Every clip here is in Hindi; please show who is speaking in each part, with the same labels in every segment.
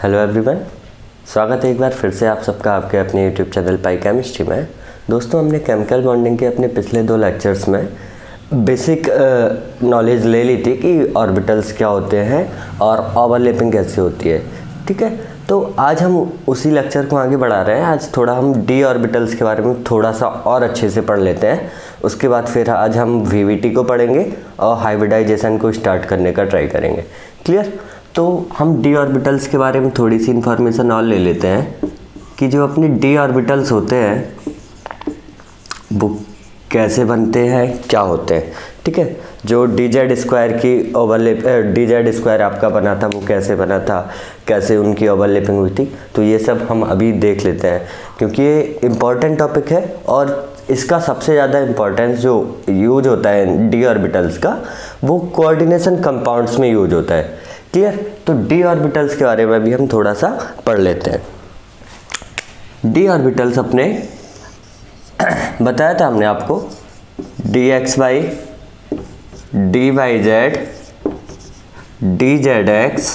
Speaker 1: हेलो एवरीवन, स्वागत है एक बार फिर से आप सबका आपके अपने यूट्यूब चैनल पाई केमिस्ट्री में। दोस्तों, हमने केमिकल बॉन्डिंग के अपने पिछले 2 लेक्चर्स में बेसिक नॉलेज ले ली थी कि ऑर्बिटल्स क्या होते हैं और ओवरलैपिंग कैसे होती है। ठीक है, तो आज हम उसी लेक्चर को आगे बढ़ा रहे हैं। आज थोड़ा हम डी ऑर्बिटल्स के बारे में थोड़ा सा और अच्छे से पढ़ लेते हैं। उसके बाद फिर आज हम वीवीटी को पढ़ेंगे और हाइब्रिडाइजेशन को स्टार्ट करने का ट्राई करेंगे। क्लियर? तो हम डी ऑर्बिटल्स के बारे में थोड़ी सी इन्फॉर्मेशन और ले लेते हैं कि जो अपने डी ऑर्बिटल्स होते हैं वो कैसे बनते हैं, क्या होते हैं। ठीक है, जो डी जेड स्क्वायर की ओवरलैप डी जेड स्क्वायर आपका बना था वो कैसे बना था, कैसे उनकी ओवरलैपिंग हुई थी, तो ये सब हम अभी देख लेते हैं क्योंकि ये इम्पॉर्टेंट टॉपिक है और इसका सबसे ज़्यादा इम्पोर्टेंस जो यूज होता है डी ऑर्बिटल्स का वो कोऑर्डिनेशन कंपाउंड्स में यूज होता है। क्लियर? तो डी ऑर्बिटल्स के बारे में भी हम थोड़ा सा पढ़ लेते हैं। डी ऑर्बिटल्स अपने बताया था हमने आपको D X Y, D Y Z, D Z X,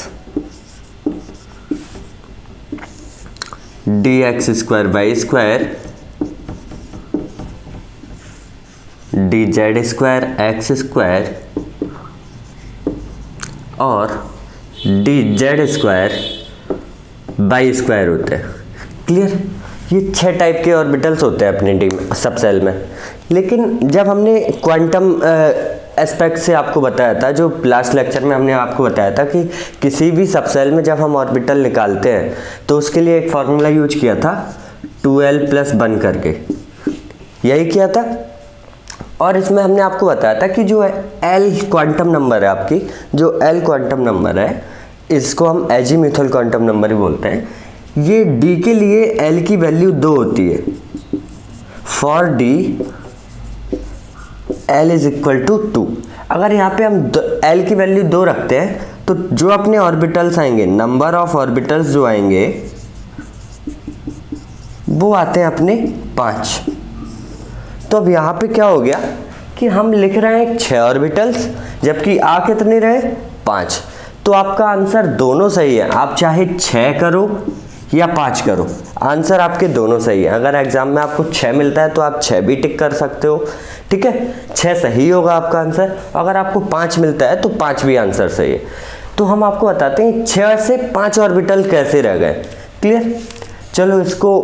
Speaker 1: D X square Y square, D Z square X square और D Z square Y square होते हैं। क्लियर? ये 6 टाइप के ऑर्बिटल्स होते हैं अपने डी सब सेल में। लेकिन जब हमने क्वांटम एस्पेक्ट से आपको बताया था, जो लास्ट लेक्चर में हमने आपको बताया था कि किसी भी सब सेल में जब हम ऑर्बिटल निकालते हैं तो उसके लिए एक फार्मूला यूज किया था 2l+1 करके, यही किया था। और इसमें हमने आपको बताया था कि जो एल क्वांटम नंबर है आपकी, जो एल क्वांटम नंबर है इसको हम एजीमुथल क्वांटम नंबर ही बोलते हैं। ये डी के लिए एल की वैल्यू 2 होती है। For D L is equal to 2। अगर यहाँ पे हम एल की वैल्यू 2 रखते हैं तो जो अपने ऑर्बिटल्स आएंगे, नंबर ऑफ ऑर्बिटल्स जो आएंगे वो आते हैं अपने 5। तो अब यहाँ पे क्या हो गया कि हम लिख रहे हैं 6 ऑर्बिटल्स जबकि आ कितने रहे 5। तो आपका आंसर दोनों सही है, आप चाहे 6 करो या 5 करो, आंसर आपके दोनों सही है। अगर एग्जाम में आपको 6 मिलता है तो आप 6 भी टिक कर सकते हो। ठीक है, 6 सही होगा आपका आंसर। अगर आपको 5 मिलता है तो 5 भी आंसर सही है। तो हम आपको बताते हैं 6 से 5 ऑर्बिटल कैसे रह गए। क्लियर? चलो, इसको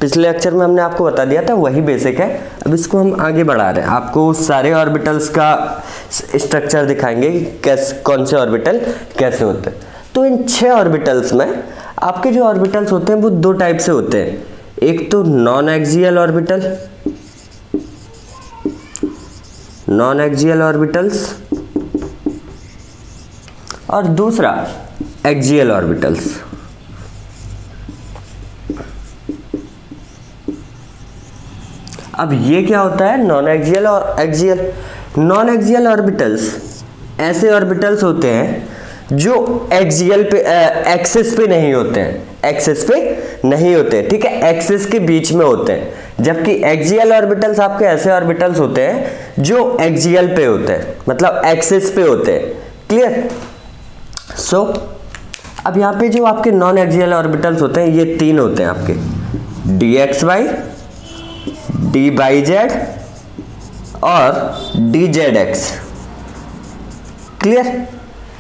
Speaker 1: पिछले लेक्चर में हमने आपको बता दिया था, वही बेसिक है। अब इसको हम आगे बढ़ा रहे हैं, आपको सारे ऑर्बिटल्स का स्ट्रक्चर दिखाएंगे कैसे, कौन से ऑर्बिटल कैसे होते हैं। तो इन 6 ऑर्बिटल्स में आपके जो ऑर्बिटल्स होते हैं वो 2 टाइप से होते हैं। एक तो non axial orbital, non axial orbitals, और दूसरा एक्सियल ऑर्बिटल्स। अब ये क्या होता है नॉन एक्सियल और एक्सियल? नॉन एक्सियल ऑर्बिटल्स ऐसे ऑर्बिटल्स होते हैं जो एक्सियल पे एक्सिस पे नहीं होते हैं, एक्सिस पे नहीं होते हैं। ठीक है, एक्सिस के बीच में होते हैं। जबकि एक्सियल ऑर्बिटल्स आपके ऐसे ऑर्बिटल्स होते हैं जो एक्सियल पे होते हैं, मतलब एक्सिस पे होते हैं। क्लियर? सो अब यहाँ पे जो आपके नॉन एक्सियल ऑर्बिटल्स होते हैं ये 3 होते हैं आपके, D X Y, D Y Z और डी जेड एक्स। क्लियर?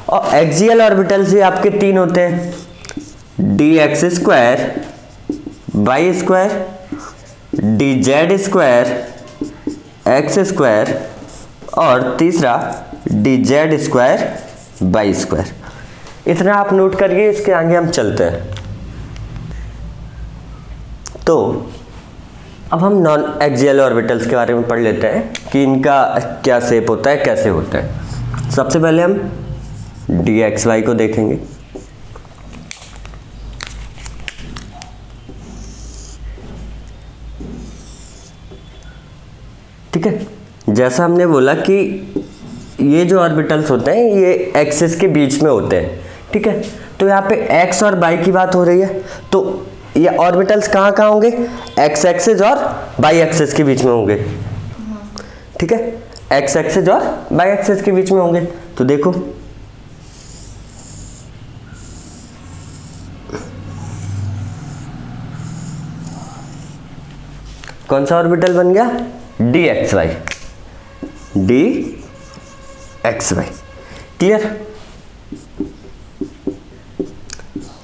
Speaker 1: और एक्सियल ऑर्बिटल्स भी आपके 3 होते हैं, D X square Y square, D Z square X square और तीसरा D Z square Y square. इतना आप नोट करिए, इसके आगे हम चलते हैं। तो अब हम नॉन एक्सियल ऑर्बिटल्स के बारे में पढ़ लेते हैं कि इनका क्या शेप होता है, कैसे होता है। सबसे पहले हम डी एक्स वाई को देखेंगे। ठीक है, जैसा हमने बोला कि ये जो ऑर्बिटल्स होते हैं ये एक्सिस के बीच में होते हैं। ठीक है, तो यहाँ पे एक्स और वाई की बात हो रही है, तो ये ऑर्बिटल्स कहाँ कहाँ होंगे? एक्स एक्सिस और वाई एक्सिस के बीच में होंगे। ठीक है, एक्स एक्सिस और वाई एक्सिस के बीच में होंगे। तो देखो कौन सा ऑर्बिटल बन गया? D X Y, D X Y. Clear?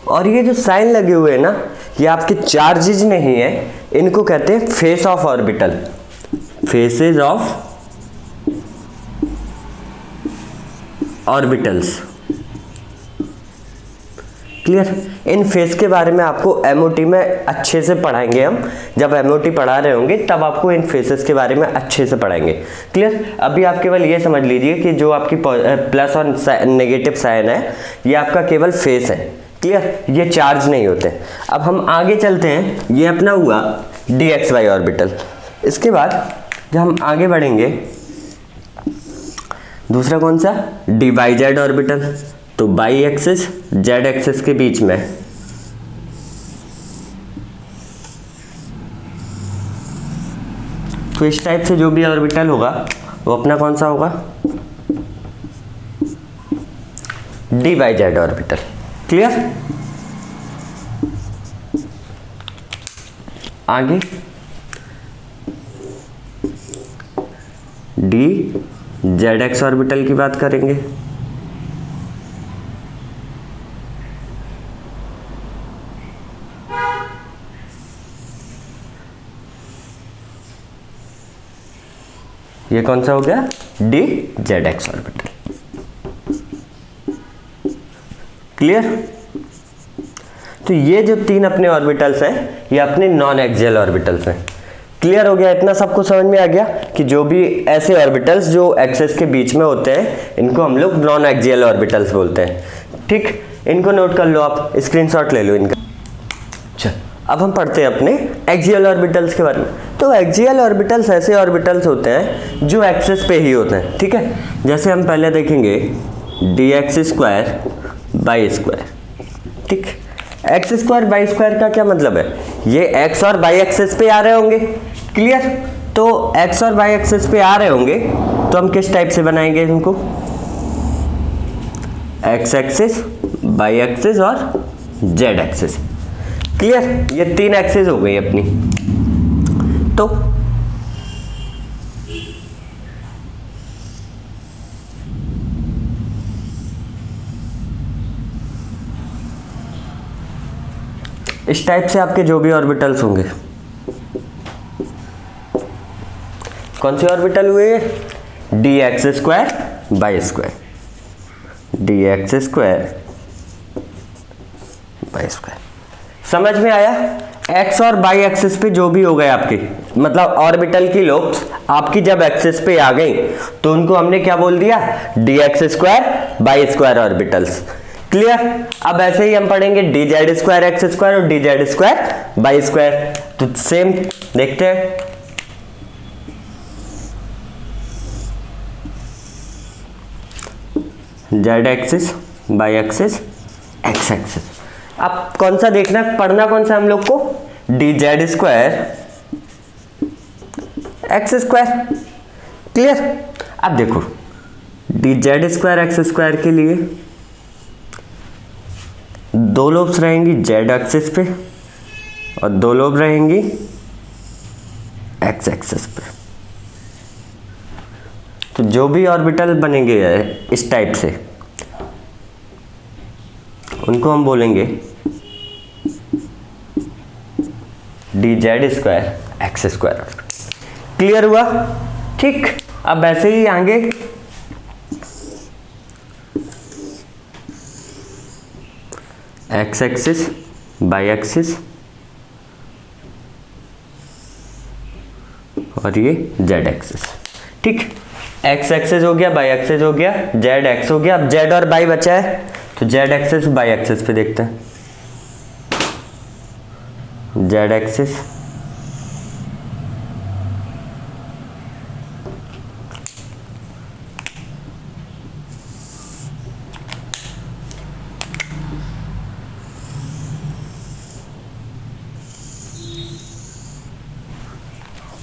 Speaker 1: और ये जो साइन लगे हुए हैं ना, ये आपके चार्जेज नहीं है, इनको कहते हैं face of orbital, faces of orbitals. Clear? In face के बारे में आपको एमओटी में अच्छे से पढ़ाएंगे हम, जब एमओटी पढ़ा रहे होंगे तब आपको इन फेसेस के बारे में अच्छे से पढ़ाएंगे। क्लियर? अभी आप केवल ये समझ लीजिए कि जो आपकी प्लस और नेगेटिव साइन है, ये आपका केवल फेस है। क्लियर? ये चार्ज नहीं होते। अब हम आगे चलते हैं, ये अपना हुआ डी एक्स वाई ऑर्बिटल। इसके बाद जब हम आगे बढ़ेंगे, दूसरा कौन सा? D Y Z orbital. तो बाई एक्सिस जेड एक्सिस के बीच में तो इस टाइप से जो भी ऑर्बिटल होगा वो अपना कौन सा होगा? D Y Z orbital. Clear? आगे डी जेड एक्स ऑर्बिटल की बात करेंगे। ये कौन सा हो गया? D Z X orbital. Clear? तो ये जो तीन अपने ऑर्बिटल्स हैं, ये अपने नॉन एक्सियल ऑर्बिटल्स हैं। क्लियर हो गया? इतना सबको समझ में आ गया कि जो भी ऐसे ऑर्बिटल्स जो एक्सिस के बीच में होते हैं, इनको हम लोग नॉन एक्सियल ऑर्बिटल्स बोलते हैं। ठीक? इनको नोट कर लो, आप स्क्रीनशॉट ले लो इनका। चल, अब हम पढ़ते हैं अपने एक्सियल ऑर्बिटल्स के बारे में। तो एक्सियल ऑर्बिटल्स ऐसे ऑर्बिटल्स होते हैं जो एक्सिस पे ही होते हैं। ठीक है? जैसे हम पहले देखेंगे D X square Y square. ठीक? एक्स स्क्वायर बाई स्क्वायर का क्या मतलब है? ये एक्स और बाई एक्सिस पे आ रहे होंगे। क्लियर? तो एक्स और बाई एक्सिस पे आ रहे होंगे तो हम किस टाइप से बनाएंगे इनको? एक्स एक्सिस, बाई एक्सिस और जेड एक्सिस। क्लियर? ये तीन एक्सिस हो गई अपनी। तो इस टाइप से आपके जो भी ऑर्बिटल्स होंगे, कौन से ऑर्बिटल हुए? D X square Y square, D X square Y square. समझ में आया? एक्स और बाई एक्सिस पे जो भी हो गए आपके, मतलब ऑर्बिटल की लोब्स आपकी जब एक्सिस पे आ गई तो उनको हमने क्या बोल दिया? D X square Y square orbitals. Clear? अब ऐसे ही हम पढ़ेंगे D Z square X square और D Z square Y square. तो सेम देखते हैं। Z axis Y axis X axis. अब कौन सा देखना, पढ़ना कौन सा हम लोग को? D Z square X square. Clear? अब देखो D Z square X square के लिए दो लोब्स रहेंगी जेड एक्सिस पे और दो लोब रहेंगी एक्स एक्सिस पे। तो जो भी ऑर्बिटल बनेंगे इस टाइप से, उनको हम बोलेंगे D Z square X square. Clear हुआ? ठीक? अब ऐसे ही आगे एक्स एक्सिस बाई एक्सिस और ये जेड एक्सिस। ठीक? एक्स एक्सिस हो गया, बाई एक्सिस हो गया, जेड एक्स हो गया। अब जेड और बाई बचा है तो जेड एक्सिस बाई एक्सिस पे देखते हैं। जेड एक्सिस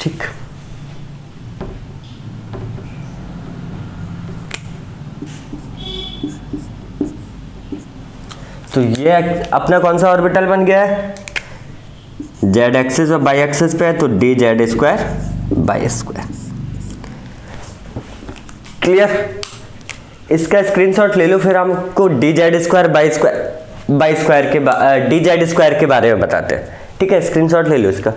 Speaker 1: ठीक। तो तो ये अपना कौन सा ऑर्बिटल बन गया है, जेड एक्सिस और बाई एक्सिस पे है, तो D Z square Y square. Clear, इसका स्क्रीनशॉट ले लो, फिर हमको D Z square Y square के डी जेड स्क्वायर के बारे में बताते हैं। ठीक है, स्क्रीनशॉट ले लो इसका।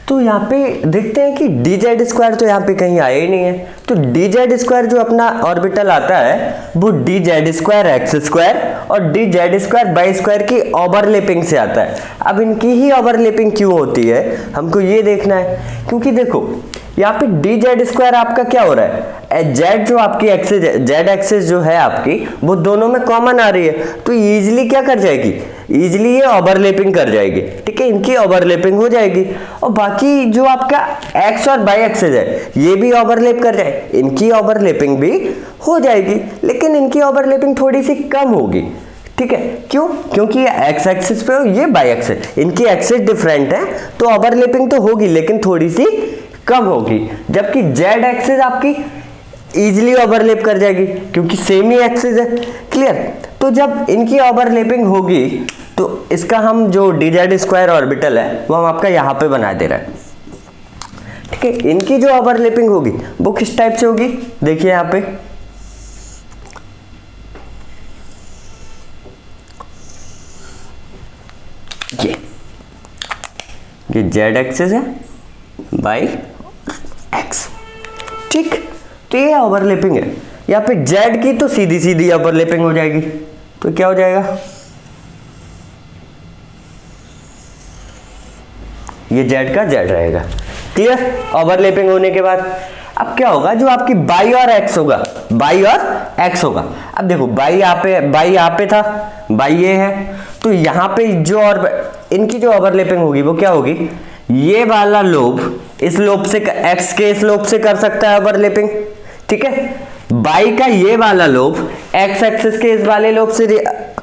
Speaker 1: तो यहाँ पे देखते हैं कि डी जेड स्क्वायर तो यहाँ पे कहीं आया ही नहीं है। तो डी जेड स्क्वायर जो अपना ऑर्बिटल आता है वो D Z square X square और D Z square Y square की ओवरलैपिंग से आता है। अब इनकी ही ओवरलैपिंग क्यों होती है हमको ये देखना है, क्योंकि देखो यहाँ पे डी जेड स्क्वायर आपका क्या हो रहा है, जेड जो आपकी एक्सिस है, जेड एक्सिस जो है आपकी वो दोनों में कॉमन आ रही है, तो इजीली क्या कर जाएगी, इजीली ये ओवरलैपिंग कर जाएगी। ठीक है, इनकी ओवरलैपिंग हो जाएगी और बाकी जो आपका एक्स और बाई एक्सिस है ये भी ओवरलैप कर जाए, इनकी ओवरलैपिंग भी हो जाएगी, लेकिन इनकी ओवरलैपिंग थोड़ी सी कम होगी। ठीक है, क्यों, क्योंकि ये एक्स एक्सिस पे हो, ये बाई एक्सिस, इनकी एक्सिस डिफरेंट है तो ओवरलैपिंग तो होगी लेकिन थोड़ी सी कम होगी, जबकि जेड एक्सिस आपकी इजीली ओवरलैप कर जाएगी क्योंकि सेम ही एक्सिस है। क्लियर, तो जब इनकी ओवरलैपिंग होगी तो इसका हम जो डी जेड स्क्वायर ऑर्बिटल है वो हम आपका यहाँ पे बना दे रहे हैं। ठीक है, इनकी जो ओवरलैपिंग होगी वो किस टाइप से होगी, देखिए यहाँ पे ये जेड एक्सिस है बाई एक्स। ठीक, तो ये ओवरलैपिंग है। यहाँ पे जेड की तो सीधी सीधी ओवरलैपिंग हो जाएगी, तो क्या हो जाएगा, ये जेड का जेड रहेगा। क्लियर, ओवरलैपिंग होने के बाद अब क्या होगा, जो आपकी बाई और एक्स होगा, बाई और एक्स होगा। अब देखो बाई यहाँ पे था, बाई ये है, तो यहाँ पे जो और इनकी जो ओवरलैपिंग होगी वो क्या होगी, ये वाला लोब इस लोब से, एक्स के इस लोब से कर सकता है ओवरलैपिंग। ठीक है, बाई का ये वाला लोब एक्स एक्सिस के इस वाले लोब से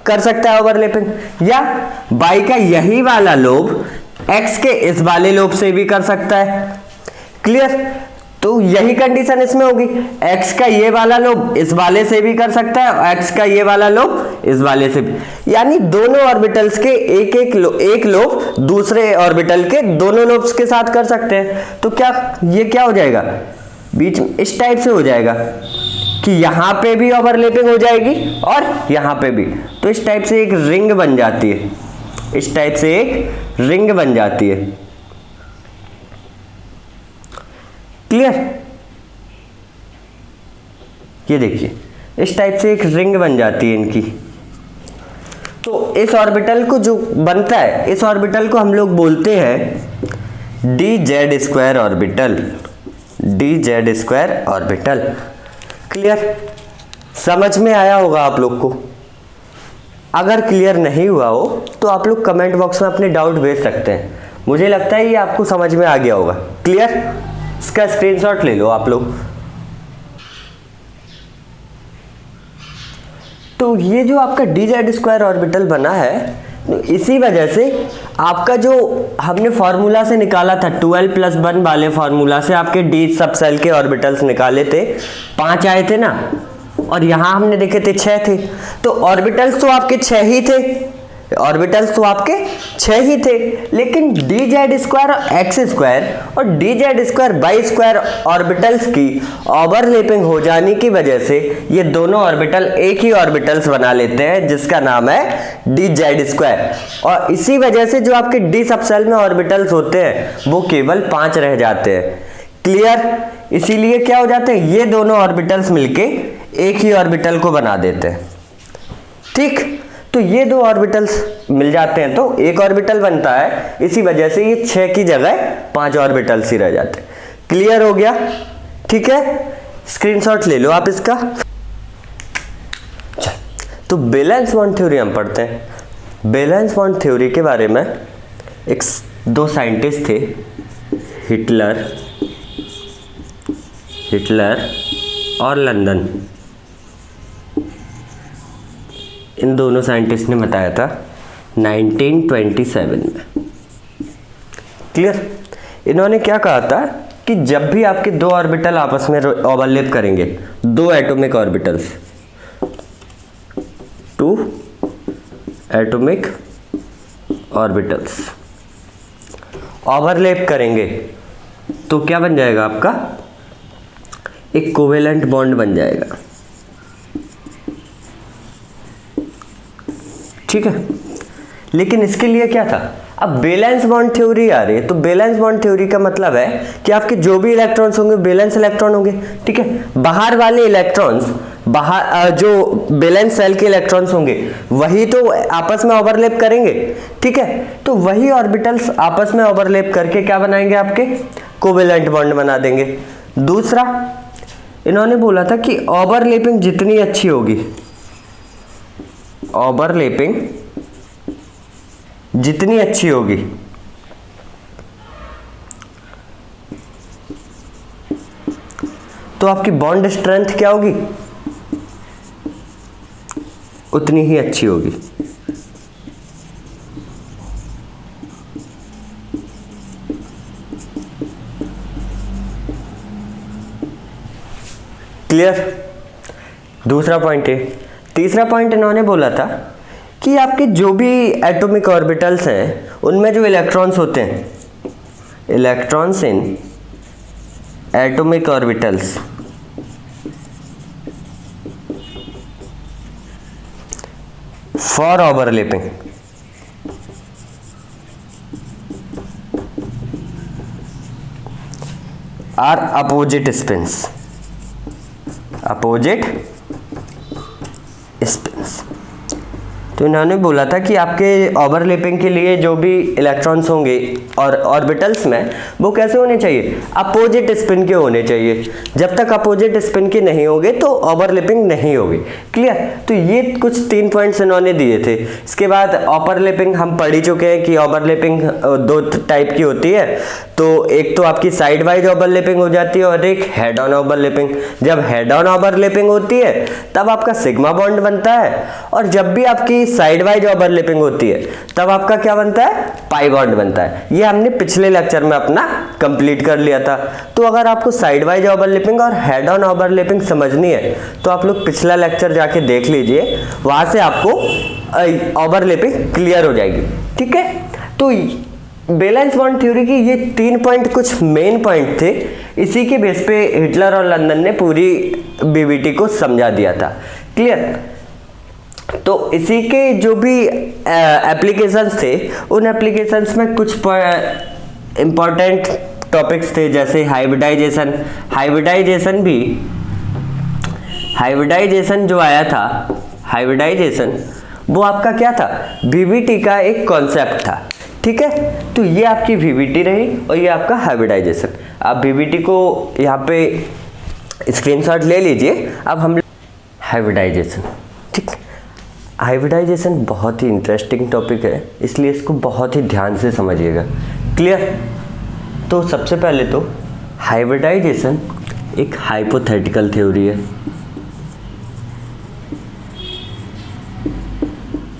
Speaker 1: कर सकता है ओवरलैपिंग, या बाई का यही वाला लोब एक्स के इस वाले लोब से भी कर सकता है। क्लियर, तो यही कंडीशन इसमें होगी, एक्स का ये वाला लोब इस वाले से भी कर सकता है और एक्स का ये वाला लोब इस वाले से भी, यानी दोनों ऑर्बिटल्स के एक लोब दूसरे ऑर्बिटल के दोनों लोब्स के साथ कर सकते हैं। तो क्या ये क्या हो जाएगा, बीच में इस टाइप से हो जाएगा कि यहां पे भी ओवरलैपिंग हो जाएगी और यहां पे भी, तो इस टाइप से एक रिंग बन जाती है, इस टाइप से एक रिंग बन जाती है। क्लियर, ये देखिए इस टाइप से एक रिंग बन जाती है इनकी। तो इस ऑर्बिटल को जो बनता है, इस ऑर्बिटल को हम लोग बोलते हैं D Z square orbital, D Z square orbital. Clear, समझ में आया होगा आप लोग को। अगर क्लियर नहीं हुआ हो तो आप लोग कमेंट बॉक्स में अपने डाउट भेज सकते हैं, मुझे लगता है ये आपको समझ में आ गया होगा। क्लियर, इसका स्क्रीनशॉट ले लो आप लोग। तो ये जो आपका डी जेड स्क्वायर ऑर्बिटल बना है, तो इसी वजह से आपका जो हमने फॉर्मूला से निकाला था 12+1 वाले फॉर्मूला से आपके डी सब सेल के ऑर्बिटल्स निकाले थे, 5 आए थे ना, और यहां हमने देखे थे 6 थे। तो ऑर्बिटल्स तो आपके 6 ही थे, ऑर्बिटल्स तो आपके 6 ही थे, लेकिन D Z square X square और D Z square Y square orbitals की ओवरलैपिंग हो जाने की वजह से ये दोनों ऑर्बिटल एक ही ऑर्बिटल्स बना लेते हैं जिसका नाम है डी जेड स्क्वायर, और इसी वजह से जो आपके डी सबसेल में ऑर्बिटल्स होते हैं वो केवल 5 रह जाते हैं। क्लियर, इसीलिए क्या हो जाते हैं, ये दोनों ऑर्बिटल्स मिलके एक ही ऑर्बिटल को बना देते हैं। ठीक, तो ये दो ऑर्बिटल्स मिल जाते हैं तो एक ऑर्बिटल बनता है, इसी वजह से ये 6 की जगह 5 ऑर्बिटल्स ही रह जाते हैं। क्लियर हो गया, ठीक है, स्क्रीनशॉट ले लो आप इसका। तो वैलेंस बॉन्ड थ्योरी हम पढ़ते हैं। वैलेंस बॉन्ड थ्योरी के बारे में दो साइंटिस्ट थे, हिटलर और लंदन, इन दोनों साइंटिस्ट ने बताया था 1927 में। क्लियर, इन्होंने क्या कहा था कि जब भी आपके दो ऑर्बिटल आपस में ओवरलैप करेंगे, दो atomic orbitals 2 atomic orbitals overlap करेंगे तो क्या बन जाएगा आपका, एक कोवेलेंट बॉन्ड बन जाएगा। ठीक है, लेकिन इसके लिए क्या था, अब बैलेंस बॉन्ड थ्योरी आ रही है, तो बैलेंस बॉन्ड थ्योरी का मतलब है कि आपके जो भी इलेक्ट्रॉन्स होंगे बैलेंस इलेक्ट्रॉन होंगे। ठीक है, बाहर वाले इलेक्ट्रॉन्स, बाहर जो बैलेंस सेल के इलेक्ट्रॉन्स होंगे वही तो आपस में ओवरलैप करेंगे। ठीक है, तो वही ऑर्बिटल्स आपस में ओवरलैप करके क्या बनाएंगे, आपके कोवेलेंट बॉन्ड बना देंगे। दूसरा, इन्होंने बोला था कि ओवरलैपिंग जितनी अच्छी होगी, ओवरलैपिंग जितनी अच्छी होगी तो आपकी बॉन्ड स्ट्रेंथ क्या होगी, उतनी ही अच्छी होगी। क्लियर, दूसरा पॉइंट है। तीसरा पॉइंट इन्होंने बोला था कि आपके जो भी एटॉमिक ऑर्बिटल्स हैं उनमें जो इलेक्ट्रॉन्स होते हैं, electrons in atomic orbitals for overlapping, are opposite spins, opposite spins. तो इन्होंने बोला था कि आपके ओवरलैपिंग के लिए जो भी इलेक्ट्रॉन्स होंगे और ऑर्बिटल्स में वो कैसे होने चाहिए, अपोजिट स्पिन के होने चाहिए। जब तक अपोजिट स्पिन के नहीं होंगे तो ओवरलैपिंग नहीं होगी। क्लियर, तो ये कुछ 3 पॉइंट्स इन्होंने दिए थे। इसके बाद ओवरलैपिंग हम पढ़ ही चुके हैं कि ओवरलैपिंग 2 टाइप की होती है। तो एक तो आपकी साइड वाइज ओवरलैपिंग हो जाती है और एक हेड ऑन ओवरलैपिंग। जब हेड ऑन ओवरलैपिंग होती है तब आपका सिग्मा बॉन्ड बनता है, और जब भी आपकी साइड वाइज ओवरलैपिंग होती है तब आपका क्या बनता है, पाई बॉन्ड बनता है। ये हमने पिछले लेक्चर में अपना कंप्लीट कर लिया था। तो अगर आपको साइड वाइज ओवरलैपिंग और हेड ऑन ओवरलैपिंग समझनी है तो आप लोग पिछला लेक्चर जाके देख लीजिए, वहां से आपको ओवरलैपिंग क्लियर हो जाएगी। ठीक है, तो बैलेंस बॉन्ड थ्योरी की ये 3 पॉइंट कुछ मेन पॉइंट थे। इसी के बेस पे हिटलर और लंदन ने पूरी बीबीटी को समझा दिया था। क्लियर, तो इसी के जो भी एप्लीकेशंस थे उन एप्लीकेशंस में कुछ इंपॉर्टेंट टॉपिक्स थे, जैसे हाइब्रिडाइजेशन। हाइब्रिडाइजेशन जो आया था, हाइब्रिडाइजेशन वो आपका क्या था, बीबीटी का एक कॉन्सेप्ट था। ठीक है, तो ये आपकी बीबीटी रही और ये आपका हाइब्रिडाइजेशन। आप बीबीटी को यहाँ पे स्क्रीनशॉट ले लीजिए। अब हम हाइब्रिडाइजेशन, ठीक, हाइब्रिडाइजेशन बहुत ही इंटरेस्टिंग टॉपिक है, इसलिए इसको बहुत ही ध्यान से समझिएगा। क्लियर, तो सबसे पहले तो हाइब्रिडाइजेशन एक हाइपोथेटिकल थ्योरी है।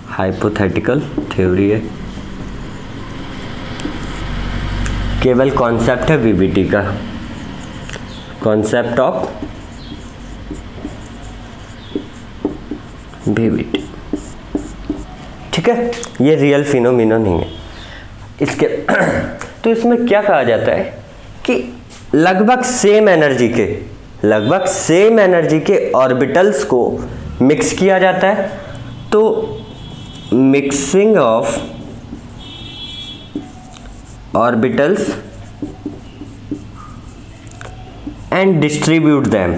Speaker 1: हाइपोथेटिकल थ्योरी है, केवल कॉन्सेप्ट है बीबीटी का, कॉन्सेप्ट ऑफ बीबीटी। ठीक है, ये रियल फिनोमिना नहीं है इसके। तो इसमें क्या कहा जाता है कि लगभग सेम एनर्जी के ऑर्बिटल्स को मिक्स किया जाता है। तो mixing of orbitals and distribute them,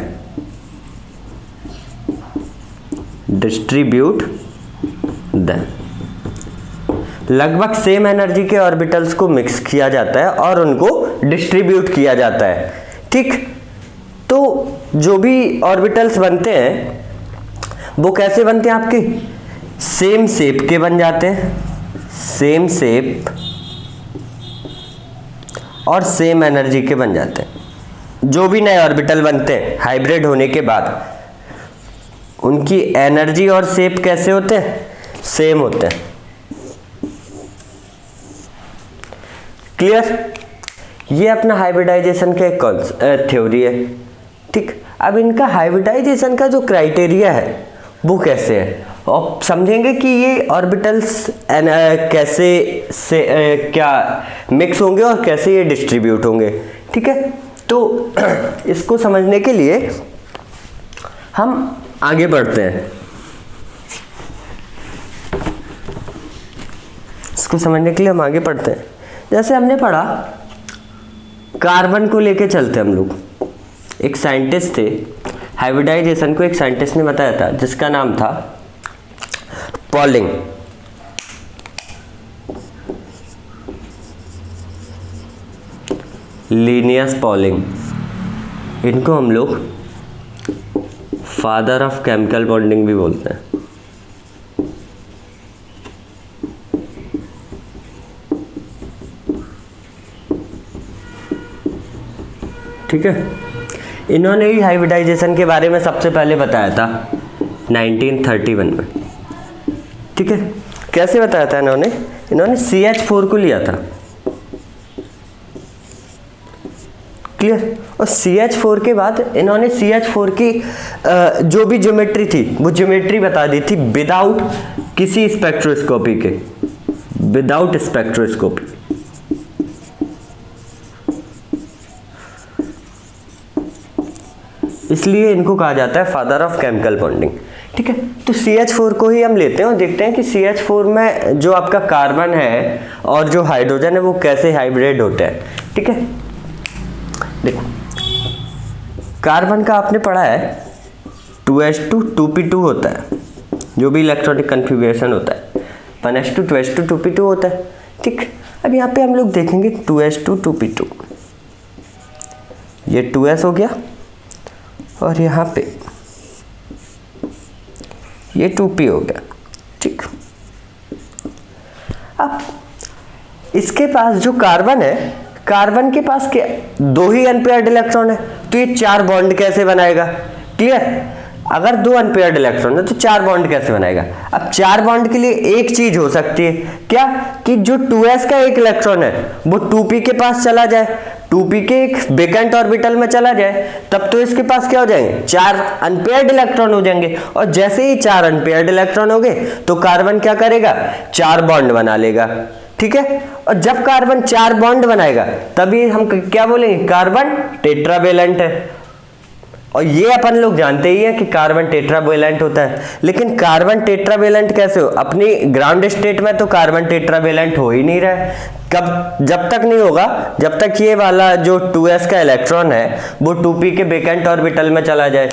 Speaker 1: लगभग सेम एनर्जी के ऑर्बिटल्स को मिक्स किया जाता है और उनको डिस्ट्रीब्यूट किया जाता है। ठीक, तो जो भी ऑर्बिटल्स बनते हैं वो कैसे बनते हैं, आपके सेम शेप के बन जाते हैं, सेम शेप और सेम एनर्जी के बन जाते हैं। जो भी नए ऑर्बिटल बनते हैं हाइब्रिड होने के बाद उनकी एनर्जी और शेप कैसे होते हैं, सेम होते हैं। क्लियर, ये अपना हाइब्रिडाइजेशन का एक थ्योरी है। ठीक, अब इनका हाइब्रिडाइजेशन का जो क्राइटेरिया है वो कैसे है, और समझेंगे कि ये ऑर्बिटल्स कैसे से क्या मिक्स होंगे और कैसे ये डिस्ट्रीब्यूट होंगे। ठीक है, तो इसको समझने के लिए हम आगे बढ़ते हैं। इसको समझने के लिए हम आगे बढ़ते हैं। जैसे हमने पढ़ा, कार्बन को लेके चलते हम लोग। एक साइंटिस्ट थे, हाइब्रिडाइजेशन को एक साइंटिस्ट ने बताया था जिसका नाम था पॉलिंग। Linnaeus polling. इनको हम लोग फादर ऑफ केमिकल बॉन्डिंग भी बोलते हैं। ठीक है, इन्होंने ही हाइब्रिडाइजेशन के बारे में सबसे पहले बताया था 1931 में। ठीक है, कैसे बताया था इन्होंने CH4 को लिया था। क्लियर। और CH4 के बाद इन्होंने CH4 की जो भी ज्योमेट्री थी वो ज्योमेट्री बता दी थी विदाउट किसी स्पेक्ट्रोस्कोपी के, विदाउट स्पेक्ट्रोस्कोपी। इसलिए इनको कहा जाता है फादर ऑफ केमिकल बॉन्डिंग। ठीक है, तो CH4 को ही हम लेते हैं और देखते हैं कि CH4 में जो आपका कार्बन है और जो हाइड्रोजन है वो कैसे हाइब्रिड होते हैं। ठीक है, देखो कार्बन का आपने पढ़ा है 2s2 2p2 होता है, जो भी इलेक्ट्रॉनिक कन्फिगरेशन होता है 1s2 2s2 2p2 होता है। ठीक, अब यहाँ पे हम लोग देखेंगे 2s2 2p2, ये 2s हो गया और यहाँ पे ये 2p हो गया। ठीक, अब इसके पास जो कार्बन है, कार्बन के पास क्या 2 ही अनपेयर्ड इलेक्ट्रॉन है, तो ये 4 बॉन्ड कैसे बनाएगा। क्लियर, अगर 2 अनपेयर्ड इलेक्ट्रॉन है तो 4 बॉन्ड कैसे बनाएगा। अब 4 बॉन्ड के लिए एक चीज हो सकती है क्या, कि जो 2s का एक इलेक्ट्रॉन है वो 2p के पास चला जाए, 2p के एक वेकेंट ऑर्बिटल में चला जाए, तब तो इसके पास क्या हो जाएंगे 4 अनपेयर्ड इलेक्ट्रॉन हो जाएंगे। और जैसे ही 4 अनपेयर्ड इलेक्ट्रॉन हो गए तो कार्बन क्या करेगा 4 बॉन्ड बना लेगा। ठीक है, और जब कार्बन 4 बॉन्ड बनाएगा तभी हम क्या बोलेंगे, कार्बन टेट्रावेलेंट है। और ये अपन लोग जानते ही हैं कि कार्बन टेट्रावेलेंट होता है, लेकिन कार्बन टेट्रावेलेंट कैसे हो, अपनी ग्राउंड स्टेट में तो कार्बन टेट्रावेलेंट हो ही नहीं रहा है। कब, जब तक नहीं होगा जब तक ये वाला जो 2s का इलेक्ट्रॉन है वो 2p के वेकेंट ऑर्बिटल में चला जाए।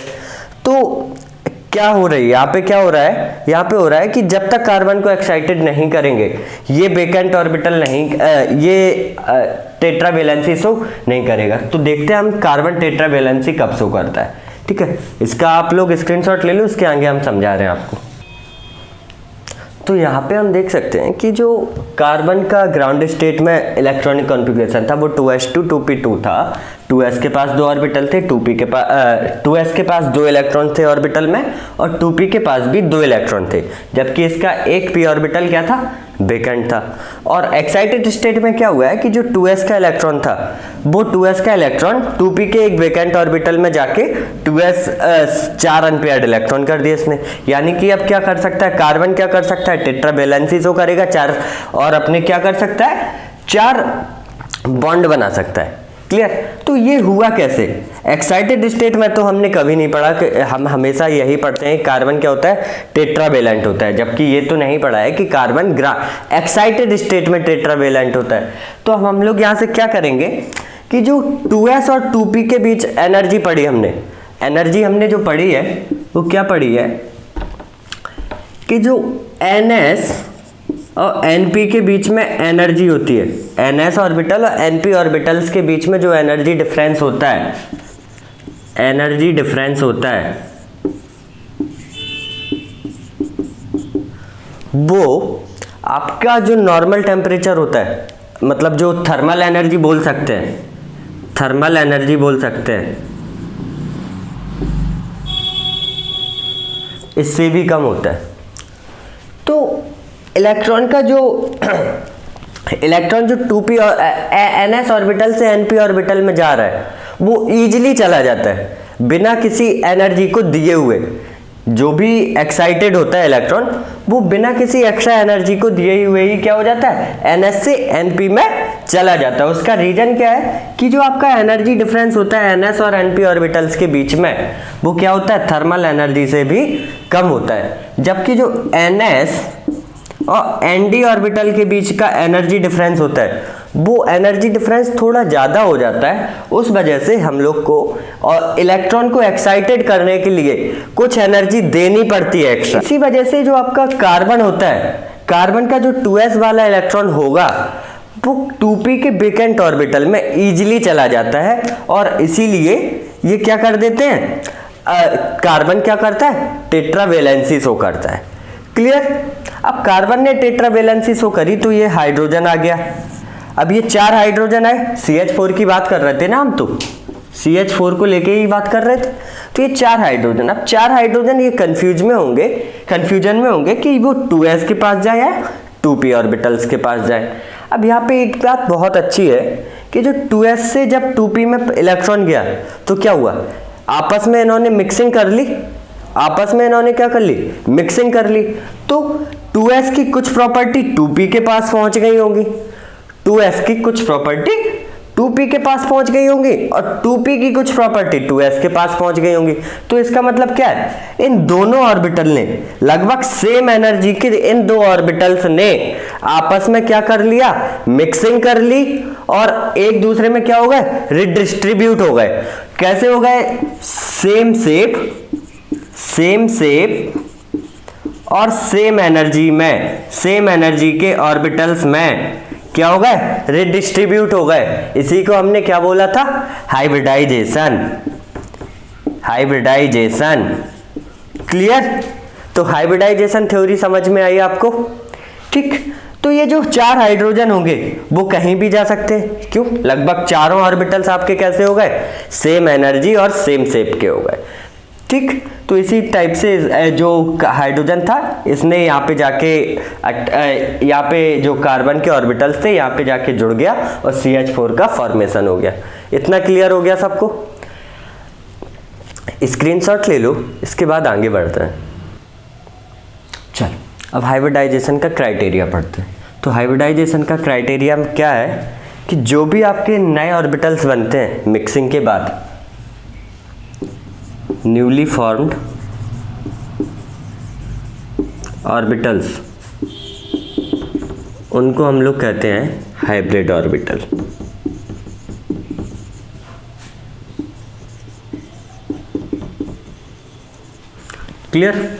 Speaker 1: तो क्या हो रही है यहाँ पे, क्या हो रहा है यहाँ पे, हो रहा है कि जब तक कार्बन को एक्साइटेड नहीं करेंगे ये वेकेंट ऑर्बिटल नहीं, ये टेट्रावेलेंसी शो नहीं करेगा। तो देखते हैं हम कार्बन टेट्रावेलेंसी कब शो करता है। ठीक है, इसका आप लोग स्क्रीनशॉट ले लो, इसके आगे हम समझा रहे हैं आपको। तो यहाँ पे हम देख सकते हैं कि जो कार्बन का ग्राउंड स्टेट में इलेक्ट्रॉनिक कॉन्फ़िगरेशन था वो 2s2 2p2 था। 2s के पास 2 ऑर्बिटल थे, 2s के पास 2 इलेक्ट्रॉन थे ऑर्बिटल में और 2p के पास भी 2 इलेक्ट्रॉन थे, जबकि इसका एक p ऑर्बिटल क्या था, वेकेंट था। और एक्साइटेड स्टेट में क्या हुआ है कि जो 2s का इलेक्ट्रॉन था वो 2s का इलेक्ट्रॉन 2p के एक वेकेंट ऑर्बिटल में जाके 2s 4 अनपेयर्ड इलेक्ट्रॉन कर दिए इसने। यानी कि अब क्या कर सकता है कार्बन, क्या कर सकता है टेट्रावेलेंसी शो करेगा 4, और अपने क्या कर सकता है 4 बॉन्ड बना सकता है। क्लियर, तो ये हुआ कैसे। एक्साइटेड स्टेट में तो हमने कभी नहीं पढ़ा, कि हम हमेशा यही पढ़ते हैं कार्बन क्या होता है टेट्रावेलेंट होता है, जबकि ये तो नहीं पढ़ा है कि कार्बन एक्साइटेड स्टेट में टेट्रावेलेंट होता है। तो हम लोग यहाँ से क्या करेंगे कि जो 2s और 2p के बीच एनर्जी पढ़ी हमने, एनर्जी हमने जो पढ़ी है वो क्या पढ़ी है कि जो ns और np के बीच में एनर्जी होती है, ns ऑर्बिटल और np ऑर्बिटल्स के बीच में जो एनर्जी डिफरेंस होता है, एनर्जी डिफरेंस होता है वो आपका जो नॉर्मल टेम्परेचर होता है, मतलब जो थर्मल एनर्जी बोल सकते हैं, थर्मल एनर्जी बोल सकते हैं, इससे भी कम होता है। तो इलेक्ट्रॉन का जो इलेक्ट्रॉन जो 2p और ns ऑर्बिटल से np ऑर्बिटल में जा रहा है वो इजीली चला जाता है बिना किसी एनर्जी को दिए हुए। जो भी एक्साइटेड होता है इलेक्ट्रॉन वो बिना किसी एक्स्ट्रा एनर्जी को दिए हुए ही क्या हो जाता है, NS से NP में चला जाता है। उसका रीजन क्या है कि जो आपका एनर्जी डिफरेंस होता है NS और NP ऑर्बिटल्स के बीच में, वो क्या होता है, थर्मल एनर्जी से भी कम होता है। जबकि जो NS और ND ऑर्बिटल के बीच का एनर्जी डिफरेंस होता है वो एनर्जी डिफरेंस थोड़ा ज़्यादा हो जाता है। उस वजह से हम लोग को और इलेक्ट्रॉन को एक्साइटेड करने के लिए कुछ एनर्जी देनी पड़ती है एक्स्ट्रा। इसी वजह से जो आपका कार्बन होता है, कार्बन का जो 2s वाला इलेक्ट्रॉन होगा वो 2p के वेकेंट ऑर्बिटल में इजीली चला जाता है और इसीलिए ये क्या कर देते हैं, कार्बन क्या करता है, टेट्रावेलेंसी शो करता है। क्लियर। अब कार्बन ने टेट्रावेलेंसी शो करी तो ये हाइड्रोजन आ गया। अब ये 4 हाइड्रोजन है, CH4 की बात कर रहे थे ना हम, तो CH4 को लेके ही बात कर रहे थे। तो ये 4 हाइड्रोजन, अब 4 हाइड्रोजन ये कंफ्यूजन में होंगे कि वो 2s के पास जाए या 2p ऑर्बिटल्स के पास जाए। अब यहाँ पे एक बात बहुत अच्छी है कि जो 2s से जब 2p में इलेक्ट्रॉन गया तो क्या हुआ, आपस में इन्होंने मिक्सिंग कर ली, आपस में इन्होंने क्या कर ली, मिक्सिंग कर ली। तो 2s की कुछ प्रॉपर्टी 2p के पास पहुंच गई होंगी, 2s की कुछ प्रॉपर्टी 2p के पास पहुंच गई होंगी और 2p की कुछ प्रॉपर्टी 2s के पास पहुंच गई होंगी। तो इसका मतलब क्या है, इन दोनों ऑर्बिटल ने लगभग सेम एनर्जी के इन दो ऑर्बिटल्स ने आपस में क्या कर लिया, मिक्सिंग कर ली और एक दूसरे में क्या हो गए, रिडिस्ट्रीब्यूट हो गए। कैसे हो गए, सेम शेप और सेम एनर्जी में, सेम एनर्जी के ऑर्बिटल्स में क्या हो गए, रिडिस्ट्रीब्यूट हो गए। इसी को हमने क्या बोला था, हाइब्रिडाइजेशन। क्लियर। तो हाइब्रिडाइजेशन थ्योरी समझ में आई आपको। ठीक। तो ये जो 4 हाइड्रोजन होंगे वो कहीं भी जा सकते हैं, क्यों, लगभग चारों ऑर्बिटल्स आपके कैसे हो गए, सेम एनर्जी और सेम शेप के हो गए। ठीक। तो इसी टाइप से जो हाइड्रोजन था इसने यहाँ पे जाके यहाँ पे जो कार्बन के ऑर्बिटल्स थे यहाँ पे जाके जुड़ गया और CH4 का फॉर्मेशन हो गया। इतना क्लियर हो गया सबको। स्क्रीनशॉट ले लो, इसके बाद आगे बढ़ते हैं। चल अब हाइब्रिडाइजेशन का क्राइटेरिया पढ़ते हैं। तो हाइब्रिडाइजेशन का क्राइटेरिया क्या है कि जो भी आपके नए ऑर्बिटल्स बनते हैं मिक्सिंग के बाद, न्यूली फॉर्म्ड ऑर्बिटल्स, उनको हम लोग कहते हैं हाइब्रिड ऑर्बिटल। क्लियर।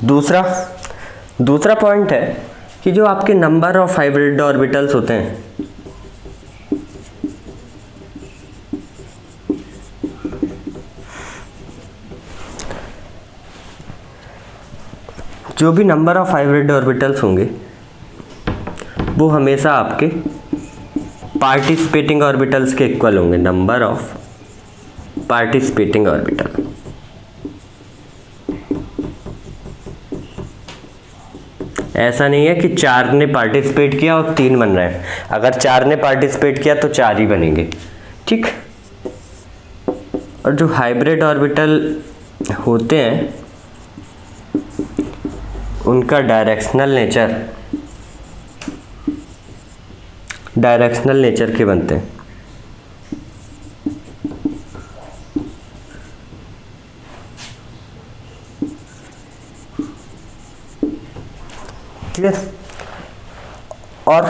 Speaker 1: दूसरा पॉइंट है कि जो आपके नंबर ऑफ हाइब्रिड ऑर्बिटल्स होते हैं, जो भी नंबर ऑफ हाइब्रिड ऑर्बिटल्स होंगे वो हमेशा आपके पार्टिसिपेटिंग ऑर्बिटल्स के इक्वल होंगे। नंबर ऑफ पार्टिसिपेटिंग ऑर्बिटल, ऐसा नहीं है कि 4 ने पार्टिसिपेट किया और 3 बन रहे हैं। अगर 4 ने पार्टिसिपेट किया तो 4 ही बनेंगे। ठीक। और जो हाइब्रिड ऑर्बिटल होते हैं उनका डायरेक्शनल नेचर के बनते हैं। क्लियर। और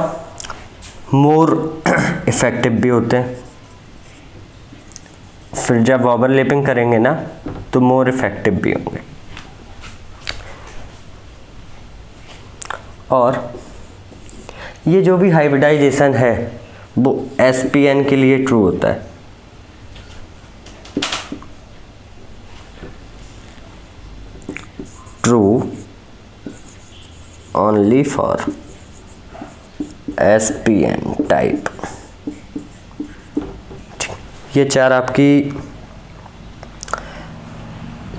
Speaker 1: मोर इफेक्टिव भी होते हैं। फिर जब ओवरलैपिंग करेंगे ना तो मोर इफेक्टिव भी होंगे। और ये जो भी हाइब्रिडाइजेशन है वो SPN के लिए ट्रू होता है। True only for SPN type. ये 4 आपकी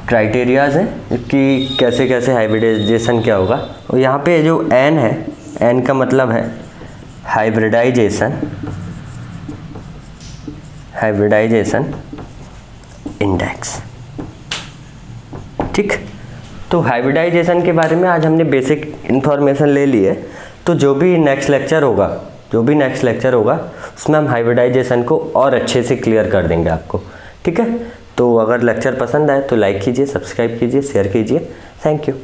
Speaker 1: क्राइटेरियाज हैं कि कैसे कैसे हाइब्रिडाइजेशन क्या होगा। और यहाँ पे जो N है, N का मतलब है हाइब्रिडाइजेशन इंडेक्स। ठीक। तो हाइब्रिडाइजेशन के बारे में आज हमने बेसिक इन्फॉर्मेशन ले ली है। तो जो भी नेक्स्ट लेक्चर होगा उसमें हम हाइब्रिडाइजेशन को और अच्छे से क्लियर कर देंगे आपको, ठीक है। तो अगर लेक्चर पसंद आए तो लाइक कीजिए, सब्सक्राइब कीजिए, शेयर कीजिए। Thank you.